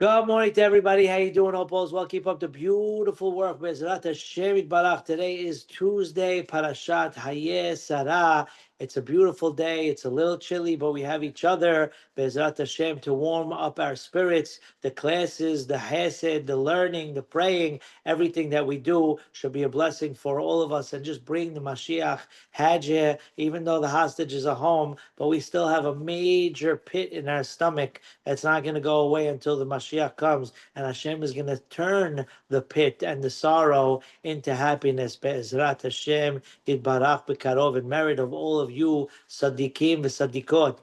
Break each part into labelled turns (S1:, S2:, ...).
S1: Good morning to everybody. How you doing? Hope all's well. Keep up the beautiful work. Bezrat Hashem Yitbarach. Today is Tuesday, Parashat Hayeh Sarah. It's a beautiful day. It's a little chilly, but we have each other, Bezrat Hashem, to warm up our spirits. The classes, the hesed, the learning, the praying, everything that we do should be a blessing for all of us and just bring the Mashiach Hajj, even though the hostages are home, but we still have a major pit in our stomach that's not going to go away until the Mashiach comes, and Hashem is going to turn the pit and the sorrow into happiness. Be'ezrat Hashem, Yitbarach B'karov, in merit of all of you, Sadiqim v'Sadikot.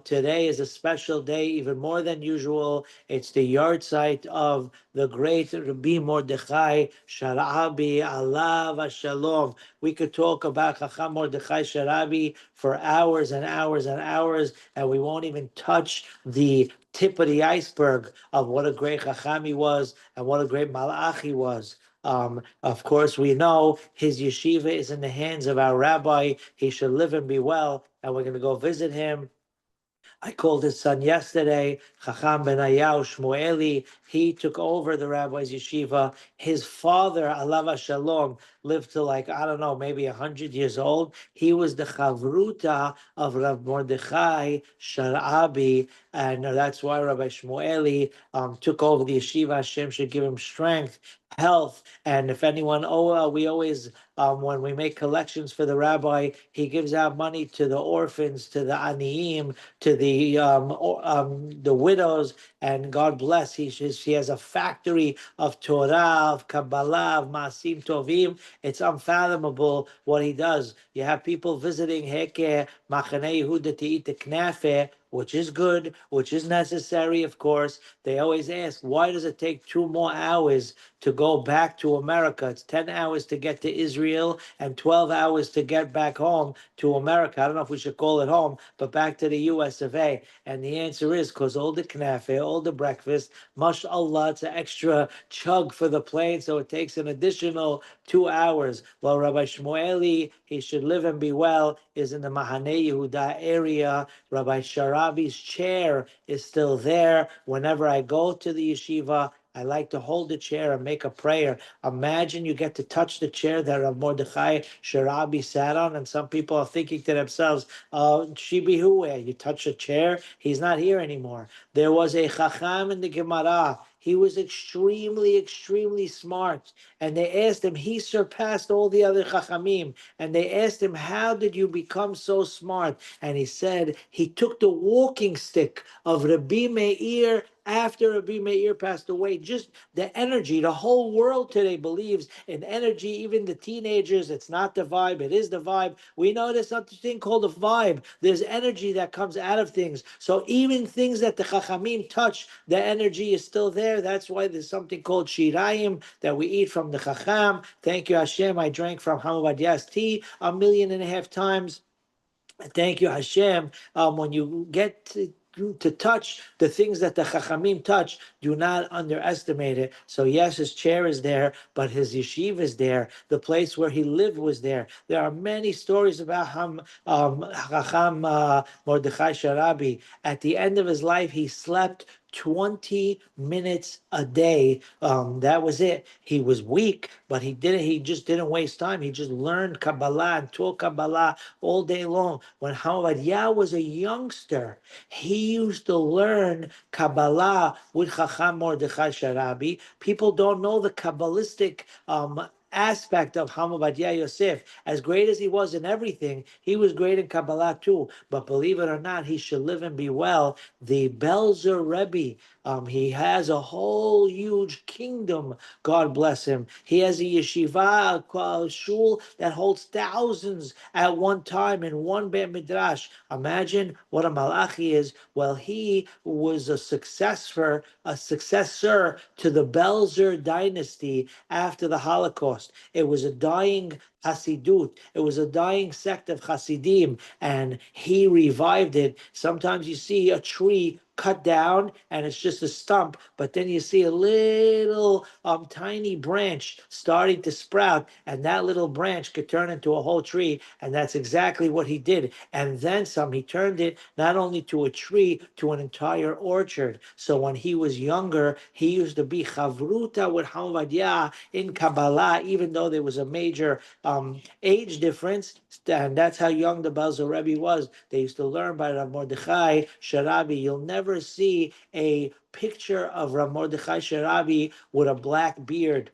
S1: Today is a special day, even more than usual. It's the yard site of the great Rabbi Mordechai Sharabi, Alav Shalom. We could talk about Chacham Mordechai Sharabi for hours and hours and hours, and we won't even touch the tip of the iceberg of what a great Chacham he was and what a great Malach he was. Of course, we know his yeshiva is in the hands of our rabbi. He should live and be well, and we're going to go visit him. I called his son yesterday, Chacham Benayahu Shmueli. He took over the rabbi's yeshiva. His father, Alav Shalom, lived to I don't know, maybe 100 years old. He was the chavruta of Rav Mordechai Sharabi, and that's why Rabbi Shmueli took over the yeshiva. Hashem should give him strength, health, and if anyone we always when we make collections for the rabbi, he gives out money to the orphans, to the aniim, to the widows, and God bless. He has a factory of Torah, of Kabbalah, of Maasim Tovim. It's unfathomable what he does. You have people visiting Heke Machane Yehuda to eat the knafe, which is good, which is necessary, of course. They always ask, why does it take 2 more hours to go back to America? It's 10 hours to get to Israel and 12 hours to get back home to America. I don't know if we should call it home, but back to the US of A. And the answer is because all the knafe, all the breakfast, mashallah, it's an extra chug for the plane, so it takes an additional 2 hours. Well, Rabbi Shmueli, he should live and be well, is in the Mahane Yehuda area. Rabbi Sharabi's chair is still there. Whenever I go to the yeshiva, I like to hold the chair and make a prayer. Imagine you get to touch the chair that Rav Mordechai Sharabi sat on, and some people are thinking to themselves, Shibihu, you touch a chair? He's not here anymore. There was a Chacham in the Gemara. He was extremely, extremely smart. And they asked him, he surpassed all the other Chachamim. And they asked him, how did you become so smart? And he said, he took the walking stick of Rabbi Meir after Rabbi Meir passed away. Just the energy, the whole world today believes in energy, even the teenagers. It's not the vibe, it is the vibe. We know there's such a thing called a vibe. There's energy that comes out of things. So even things that the Chachamim touch, the energy is still there. That's why there's something called shirayim that we eat from the Chacham. Thank you, Hashem. I drank from Hamabadya's tea 1.5 million times. Thank you, Hashem. When you get to touch the things that the Chachamim touch, do not underestimate it. So yes, his chair is there, but his yeshiva is there. The place where he lived was there. There are many stories about Chacham Mordechai Sharabi. At the end of his life, he slept 20 minutes a day. That was it. He was weak, but he just didn't waste time. He just learned Kabbalah and taught Kabbalah all day long. When Batya was a youngster, he used to learn Kabbalah with Chacham Mordechai Sharabi. People don't know the Kabbalistic aspect of Batya Yosef. As great as he was in everything, he was great in Kabbalah too. But believe it or not, he should live and be well. The Belzer Rebbe, he has a whole huge kingdom. God bless him. He has a yeshiva, a shul that holds thousands at one time in one Beit Midrash. Imagine what a malach he is. Well, he was a successor to the Belzer dynasty after the Holocaust. It was a dying Hasidut. It was a dying sect of Hasidim, and he revived it. Sometimes you see a tree cut down and it's just a stump, but then you see a little tiny branch starting to sprout, and that little branch could turn into a whole tree. And that's exactly what he did. And then some. He turned it not only to a tree, to an entire orchard. So when he was younger, he used to be chavruta with Batya in Kabbalah, even though there was a major age difference. And that's how young the Belzer Rebbe was. They used to learn by Rav Mordechai Sharabi. You'll never see a picture of Rav Mordechai Sharabi with a black beard.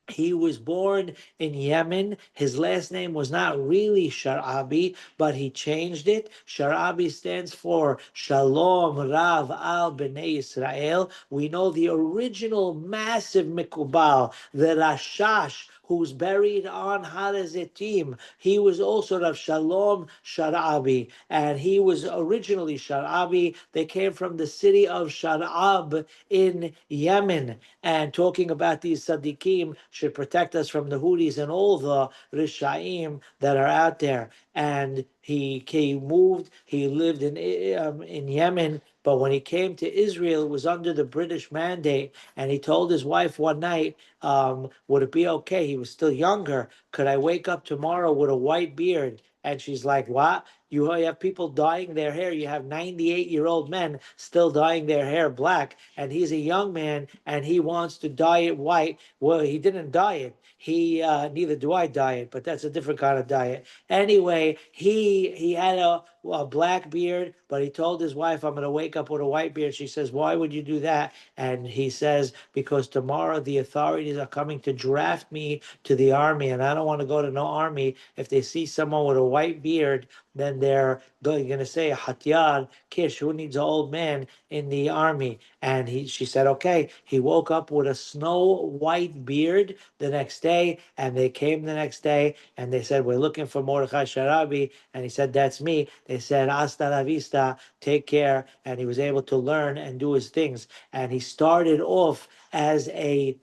S1: He was born in Yemen. His last name was not really Sharabi, but he changed it. Sharabi stands for Shalom Rav Al Bnei Israel. We know the original massive Mikubal, the Rashash, who's buried on Har HaZitim. He was also Rav Shalom Sharabi, and he was originally Sharabi. They came from the city of Sharab in Yemen. And talking about these tzaddikim should protect us from the Houthis and all the Rishaim that are out there. And he moved, he lived in Yemen, but when he came to Israel, it was under the British mandate. And he told his wife one night, would it be okay? He was still younger. Could I wake up tomorrow with a white beard? And she's like, what? You have people dyeing their hair. You have 98-year-old men still dyeing their hair black, and he's a young man, and he wants to dye it white. Well, he didn't dye it. He neither do I dye it, but that's a different kind of dye. Anyway, he had a black beard, but he told his wife, I'm going to wake up with a white beard. She says, why would you do that? And he says, because tomorrow the authorities are coming to draft me to the army, and I don't want to go to no army. If they see someone with a white beard, then they're going to say, Hatyar, Kish, who needs an old man in the army? And she said, okay. He woke up with a snow white beard the next day, and they came the next day, and they said, we're looking for Mordechai Sharabi. And he said, that's me. They said, hasta la vista, take care. And he was able to learn and do his things. And he started off as a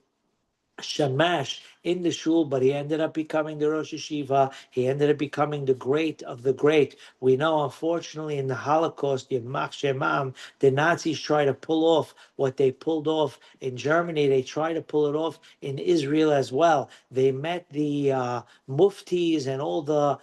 S1: shamash in the shul, but he ended up becoming the Rosh Yeshiva. He ended up becoming the great of the great. We know, unfortunately, in the Holocaust, Yemach Shemam, the Nazis tried to pull off what they pulled off in Germany. They tried to pull it off in Israel as well. They met the muftis and all the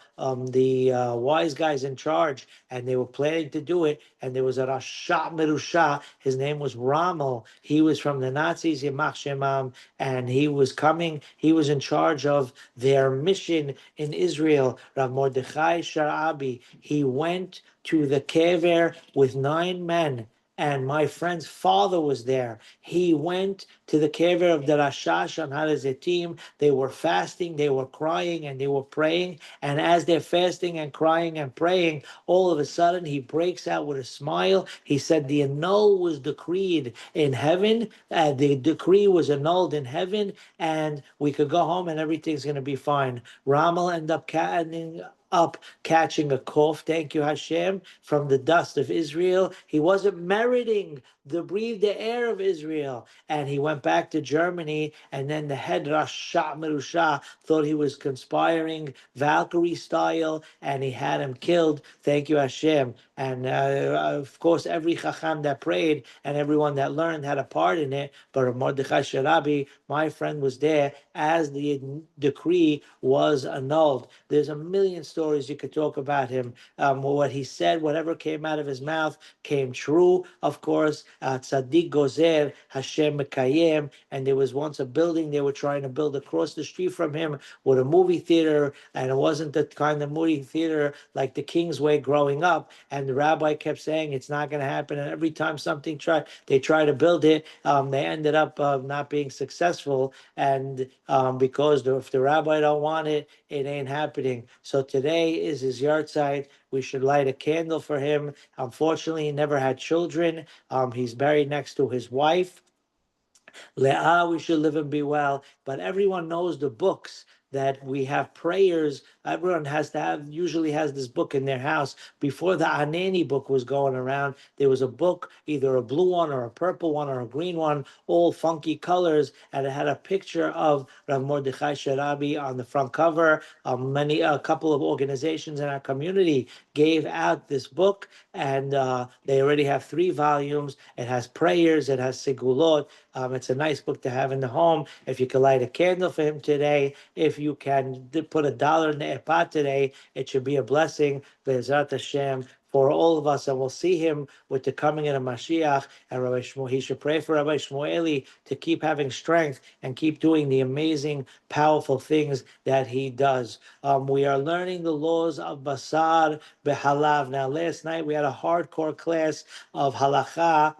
S1: wise guys in charge, and they were planning to do it. And there was a Rasha Merusha. His name was Rommel. He was from the Nazis, Yemach Shemam, and he was coming. He was in charge of their mission in Israel. Rav Mordechai Sharabi. He went to the kever with 9 men, and my friend's father was there. He went to the kever of the Rashash on Har HaZitim. They were fasting, they were crying, and they were praying. And as they're fasting and crying and praying, all of a sudden he breaks out with a smile. He said the annul was decreed in heaven. The decree was annulled in heaven, and we could go home and everything's going to be fine. Rommel ended up catching a cough, thank you Hashem, from the dust of Israel. He wasn't meriting the breathe the air of Israel, and he went back to Germany. And then the head Rasha Merusha thought he was conspiring Valkyrie style, and he had him killed. Thank you Hashem. And of course, every chacham that prayed and everyone that learned had a part in it. But Mordechai Sharabi, my friend, was there as the decree was annulled. There's a million stories you could talk about him. What he said, whatever came out of his mouth, came true. Of course, Tzaddik Gozer, Hashem Mekayem. And there was once a building they were trying to build across the street from him with a movie theater, and it wasn't the kind of movie theater like the Kingsway growing up. And the rabbi kept saying it's not going to happen. And every time they try to build it, they ended up not being successful. And because if the rabbi don't want it, it ain't happening. So today is his yahrzeit. We should light a candle for him. Unfortunately, he never had children. He's buried next to his wife. Leah, we should live and be well. But everyone knows the books that we have prayers Everyone usually has this book in their house. Before the Anani book was going around, there was a book, either a blue one or a purple one or a green one, all funky colors, and it had a picture of Rav Mordechai Sharabi on the front cover. A couple of organizations in our community gave out this book, and they already have 3 volumes. It has prayers, it has sigulot. It's a nice book to have in the home. If you can light a candle for him today, if you can put $1 in the epat today, it should be a blessing. Be'ezrat Hashem, for all of us, and we'll see him with the coming in of Mashiach. And Rabbi Shmuel, he should pray for Rabbi Shmueli to keep having strength and keep doing the amazing, powerful things that he does. We are learning the laws of Basar Behalav. Now, last night we had a hardcore class of halacha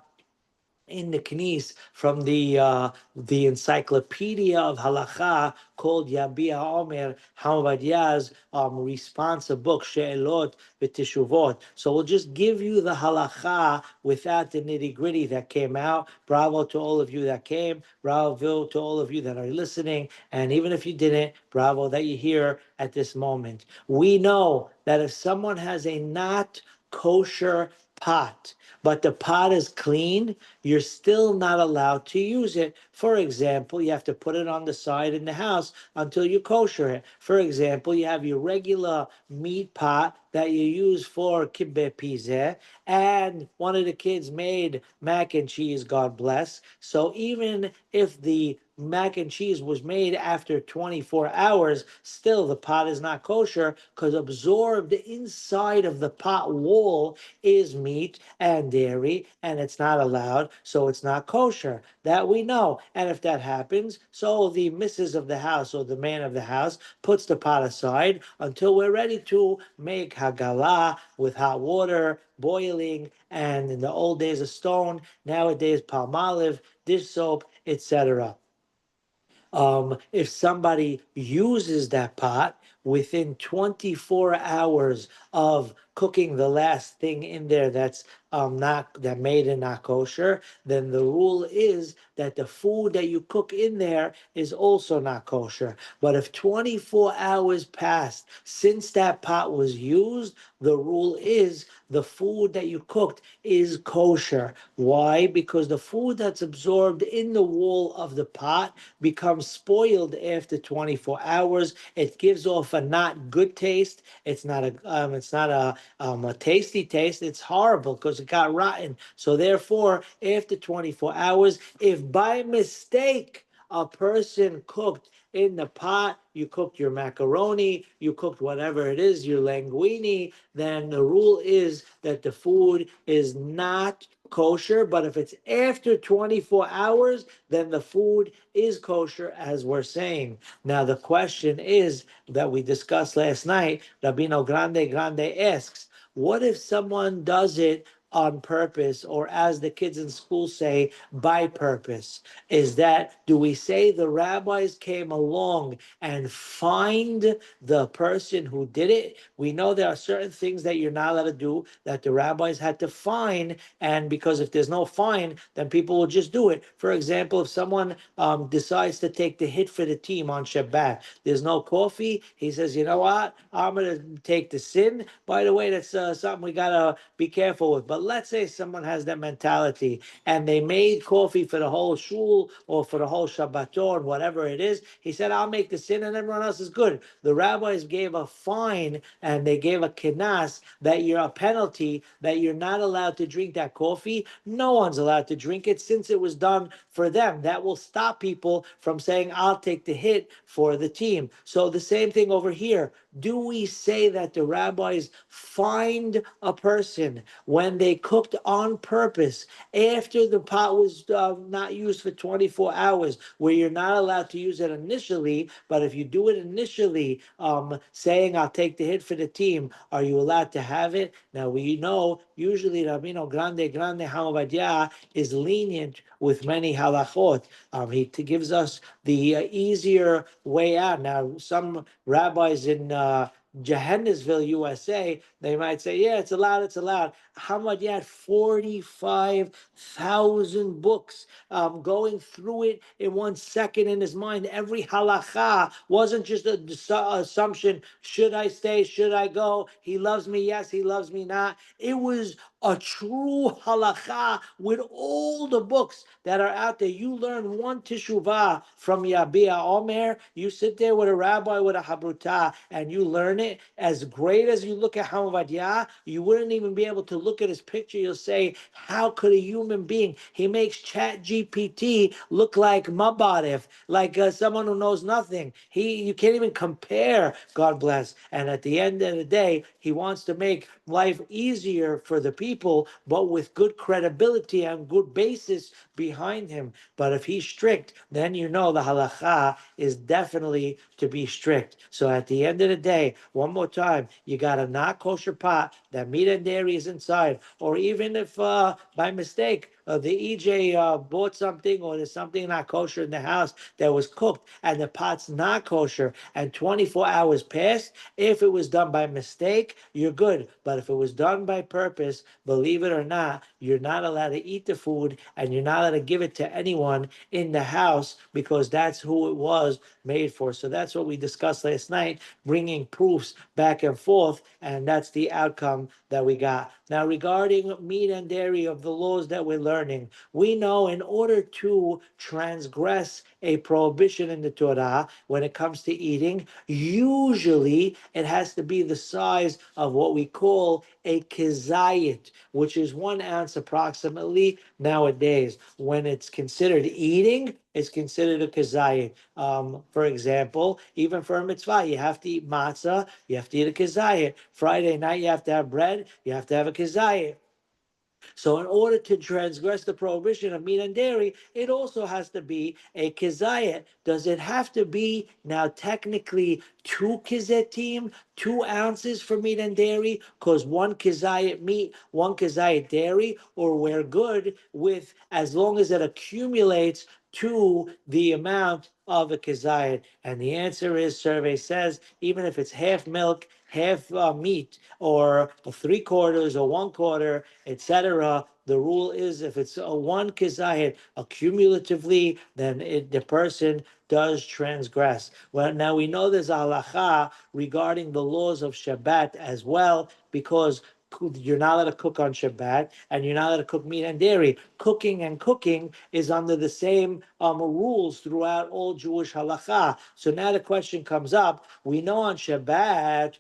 S1: in the Knis from the encyclopedia of halacha called Yabia Omer, Hamavadya's responsive book, She'elot v'Teshuvot. So we'll just give you the halacha without the nitty gritty that came out. Bravo to all of you that came. Bravo to all of you that are listening. And even if you didn't, bravo that you're here at this moment. We know that if someone has a not kosher pot, but the pot is clean, you're still not allowed to use it. For example, you have to put it on the side in the house until you kosher it. For example, you have your regular meat pot that you use for kibbeh pizeh, and one of the kids made mac and cheese, God bless. So even if the mac and cheese was made after 24 hours, still the pot is not kosher, because absorbed inside of the pot wall is meat and dairy, and it's not allowed, so it's not kosher. That we know. And if that happens, so the missus of the house or the man of the house puts the pot aside until we're ready to make hagalah with hot water, boiling, and in the old days a stone, nowadays palm olive, dish soap, etc. If somebody uses that pot within 24 hours of cooking the last thing in there that's not that made in not kosher, then the rule is that the food that you cook in there is also not kosher. But if 24 hours passed since that pot was used, the rule is the food that you cooked is kosher. Why? Because the food that's absorbed in the wall of the pot becomes spoiled after 24 hours. It gives off a not good taste. It's not a tasty taste. It's horrible because it got rotten. So therefore, after 24 hours, if by mistake a person cooked in the pot, you cooked your macaroni, you cooked whatever it is, your linguine, then the rule is that the food is not kosher. But if it's after 24 hours, then the food is kosher, as we're saying. Now, the question is that we discussed last night, Rabino Grande asks, what if someone does it on purpose, or as the kids in school say, by purpose? Do we say the rabbis came along and fined the person who did it? We know there are certain things that you're not allowed to do that the rabbis had to fine, and because if there's no fine, then people will just do it. For example, if someone decides to take the hit for the team on Shabbat, there's no coffee, he says, you know what, I'm going to take the sin. By the way, that's something we got to be careful with. But let's say someone has that mentality and they made coffee for the whole shul or for the whole Shabbaton, whatever it is. He said, I'll make the sin and everyone else is good. The rabbis gave a fine and they gave a kinas, that you're a penalty, that you're not allowed to drink that coffee. No one's allowed to drink it since it was done for them. That will stop people from saying, I'll take the hit for the team. So the same thing over here. Do we say that the rabbis fined a person when they cooked on purpose after the pot was not used for 24 hours, where you're not allowed to use it initially, but if you do it initially, saying I'll take the hit for the team, are you allowed to have it? Now we know usually Rabino Grande Hamavadya is lenient with many halachot. He gives us the easier way out. Now some rabbis in Johannesville, USA, they might say, yeah, it's allowed, it's allowed. Hamad had 45,000 books going through it in 1 second in his mind. Every halacha wasn't just an assumption. Should I stay? Should I go? He loves me. Yes, he loves me not. It was a true halacha with all the books that are out there. You learn one teshuvah from Yabia Omer. You sit there with a rabbi with a habruta and you learn it. As great as you look at Batya, you wouldn't even be able to look at his picture. You'll say, how could a human being? He makes Chat GPT look like Mabarif, like someone who knows nothing. You can't even compare. God bless. And at the end of the day, he wants to make life easier for the people, but with good credibility and good basis behind him. But if he's strict, then you know the halacha is definitely to be strict. So at the end of the day, one more time, you got a not kosher pot that meat and dairy is inside, or even if by mistake the EJ bought something or there's something not kosher in the house that was cooked and the pot's not kosher and 24 hours passed, if it was done by mistake, you're good. But if it was done by purpose, believe it or not, you're not allowed to eat the food and you're not allowed to give it to anyone in the house because that's who it was made for. So that's what we discussed last night, bringing proofs back and forth, and that's the outcome that we got. Now, regarding meat and dairy of the laws that we're learning, we know in order to transgress a prohibition in the Torah when it comes to eating, usually it has to be the size of what we call a kizayit, which is 1 ounce approximately nowadays. When it's considered eating, it's considered a kazayit. For example, even for a mitzvah, you have to eat matzah, you have to eat a kazayit. Friday night, you have to have bread, you have to have a kazayit. So in order to transgress the prohibition of meat and dairy, it also has to be a kizayit. Does it have to be now technically 2 kizetim, 2 ounces for meat and dairy? Because 1 kizayit meat, 1 kizayit dairy, or we're good with as long as it accumulates to the amount of a kizayit? And the answer is, survey says, even if it's half milk, half meat, or 3/4 or 1/4, etc. The rule is if it's a 1 kizayit accumulatively, then the person does transgress. Well, now we know there's a halacha regarding the laws of Shabbat as well, because you're not allowed to cook on Shabbat, and you're not allowed to cook meat and dairy. Cooking is under the same rules throughout all Jewish halacha. So now the question comes up. We know on Shabbat,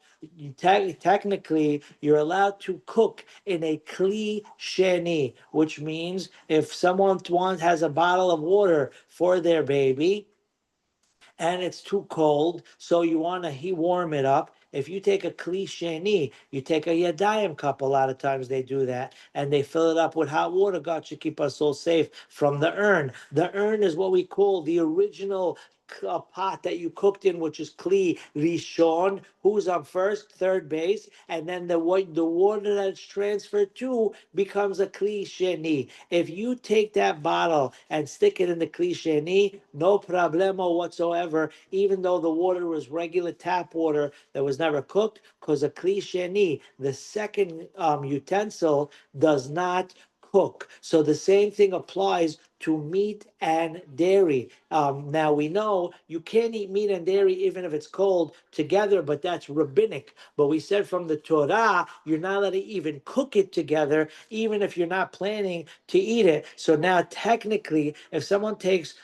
S1: technically, you're allowed to cook in a kli sheni, which means if someone has a bottle of water for their baby, and it's too cold, so you want to warm it up. If you take a kli sheni, you take a yadayim cup, a lot of times they do that, and they fill it up with hot water. God should keep us all safe from the urn. The urn is what we call the original pot that you cooked in, which is kli rishon, who's on first, third base, and then the water that it's transferred to becomes a kli sheni. If you take that bottle and stick it in the kli sheni, no problemo whatsoever, even though the water was regular tap water that was never cooked, because a kli sheni, the second utensil, does not cook. So the same thing applies to meat and dairy. Now we know you can't eat meat and dairy even if it's cold together, but that's rabbinic. But we said from the Torah, you're not allowed to even cook it together, even if you're not planning to eat it. So now technically, if someone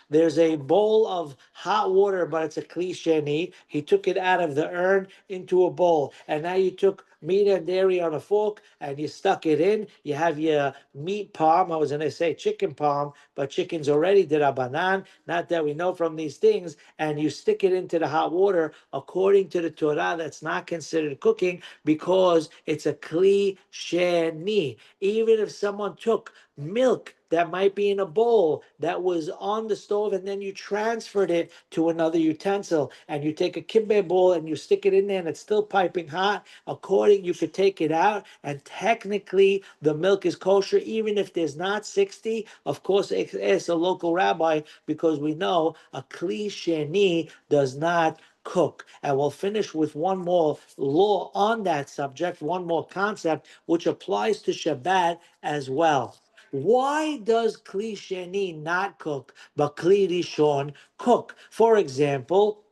S1: there's a bowl of hot water, but it's a kli sheni, he took it out of the urn into a bowl, and now you took meat and dairy on a fork and you stuck it in. You have your meat palm. I was going to say chicken palm, but chicken's already derabanan. Not that we know from these things. And you stick it into the hot water. According to the Torah, that's not considered cooking because it's a kli sheni. Even if someone took milk that might be in a bowl that was on the stove and then you transferred it to another utensil, and you take a kibbeh bowl and you stick it in there and it's still piping hot, according, you could take it out and technically the milk is kosher, even if there's not 60. Of course, ask a local rabbi, because we know a kli sheni does not cook. And we'll finish with one more law on that subject, one more concept, which applies to Shabbat as well. Why does Kli Sheni not cook, but Kli Rishon cook? For example,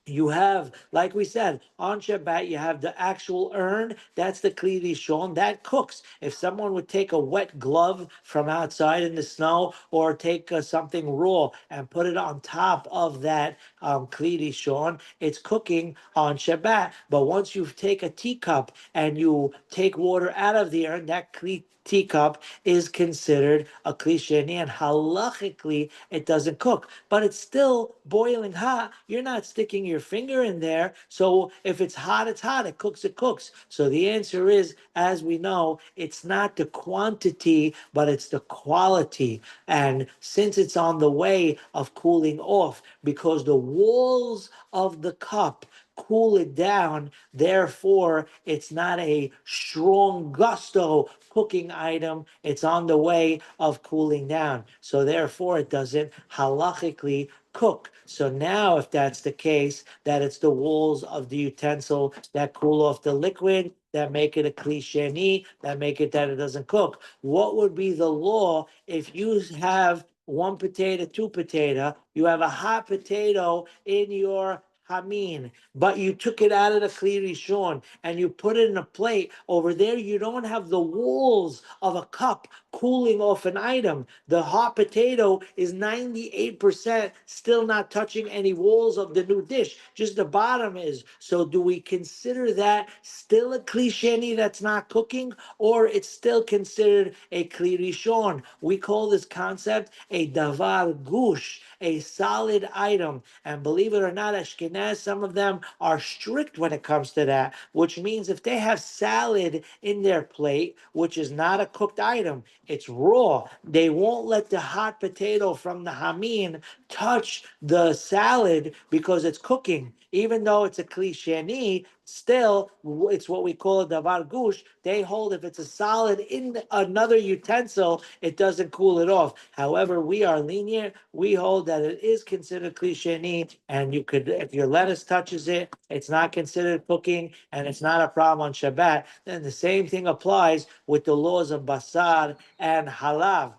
S1: you have, like we said, on Shabbat, you have the actual urn. That's the Kli Rishon. That cooks. If someone would take a wet glove from outside in the snow or take something raw and put it on top of that Kli Rishon, it's cooking on Shabbat. But once you take a teacup and you take water out of the urn, that Kli teacup is considered a Kli Sheni, and halachically it doesn't cook, but it's still boiling hot. You're not sticking your finger in there, so if it's hot, it's hot. It cooks, it cooks. So the answer is, as we know, it's not the quantity, but it's the quality. And since it's on the way of cooling off, because the walls of the cup cool it down. Therefore, it's not a strong gusto cooking item. It's on the way of cooling down. So therefore, it doesn't halachically cook. So now, if that's the case, that it's the walls of the utensil that cool off the liquid, that make it a Kli Sheni, that make it that it doesn't cook. What would be the law if you have one potato, two potato, you have a hot potato in your Hamin, but you took it out of the Kli Rishon and you put it in a plate. Over there, you don't have the walls of a cup cooling off an item. The hot potato is 98% still not touching any walls of the new dish, just the bottom is. So do we consider that still a Kli Sheni that's not cooking, or it's still considered a Kli Rishon? We call this concept a davar gush, a solid item. And believe it or not, Ashkenaz, some of them are strict when it comes to that, which means if they have salad in their plate, which is not a cooked item, it's raw, they won't let the hot potato from the Hamin touch the salad because it's cooking. Even though it's a Kli Sheni, still it's what we call a davar gush. They hold if it's a solid in another utensil, it doesn't cool it off. However, we are lenient. We hold that it is considered Kli Sheni, and you could, if your lettuce touches it, it's not considered cooking, and it's not a problem on Shabbat. Then the same thing applies with the laws of basar and halav.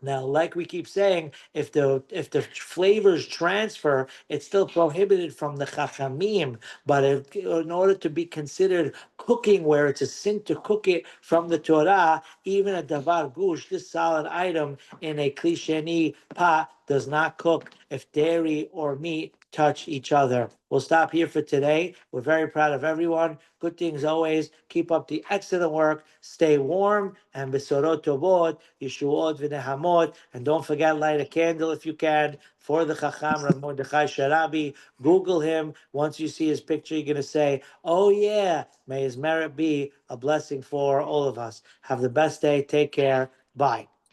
S1: Now, like we keep saying, if the flavors transfer, it's still prohibited from the chachamim. But in order to be considered cooking, where it's a sin to cook it from the Torah, even a davar gush, this solid item in a Kli Sheni pot, does not cook if dairy or meat touch each other. We'll stop here for today. We're very proud of everyone. Good things always. Keep up the excellent work. Stay warm and besorot tovot, yeshuot v'nehamot. And don't forget, light a candle if you can for the Chacham Rav Mordechai Sharabi. Google him. Once you see his picture, you're going to say, oh yeah, may his merit be a blessing for all of us. Have the best day. Take care. Bye.